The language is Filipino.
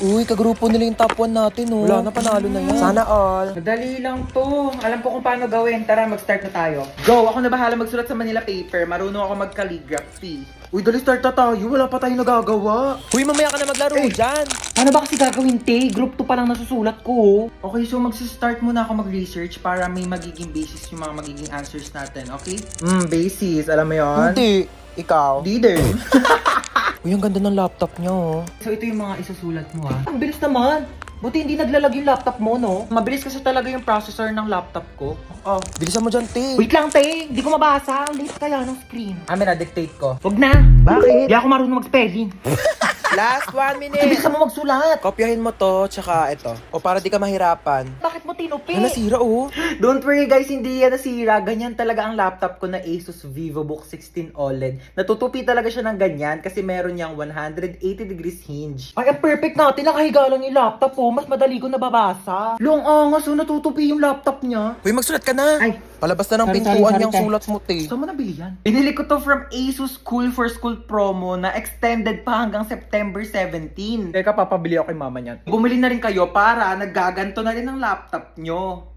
Uy, kagrupo nila yung top 1 natin, oh. Wala na, panalo na yan. Sana all. Madali lang to. Alam ko kung paano gawin. Tara, mag-start na tayo. Go! Ako na bahala magsulat sa Manila paper. Marunong ako mag-calligraphy. Uy, dali start na tayo. Wala pa tayong nagagawa. Uy, mamaya ka na maglaro dyan. Ano ba kasi gagawin, te? Group 2 pa lang nasusulat ko. Okay, so mag-start muna ako mag-research para may magiging basis yung mga magiging answers natin, okay? Basis. Alam mo yon? Hindi. Ikaw. Leader. Uy, ang ganda ng laptop niya, oh. So ito yung mga isusulat mo, ha? Ang bilis naman. Buti hindi naglalag yung laptop mo, no? Mabilis kasi talaga yung processor ng laptop ko. Oh. Bilisan mo dyan, te. Wait lang, te. Hindi ko mabasa. Ang late kaya ng screen. Na-dictate ko. Wag na. Bakit? Hindi ako marunong mag-spelling. Last 1 minute. Bilisan mo magsulat. Kopyahin mo to, tsaka ito. O para di ka mahirapan. Bakit mo tinupi? Ano, nasira, oh. Don't worry guys, hindi yan nasira. Ganyan talaga ang laptop ko na Asus VivoBook 16 OLED. Natutupi talaga siya ng ganyan kasi meron niyang 180 degrees hinge. Ay, ang perfect natin. Nakahiga lang yung laptop ko. Mas madali ko nababasa. Long angas, natutupi yung laptop niya. Uy, magsulat ka na. Ay, Palabas na ng sorry, pintuan sorry, yung te. sulat mo, te. saan mo nabili yan? Binili ko to from Asus Cool for School promo na extended pa hanggang September 17. Teka, papabili ako kay mama niyan. Bumili na rin kayo para naggaganto na rin ang laptop nyo.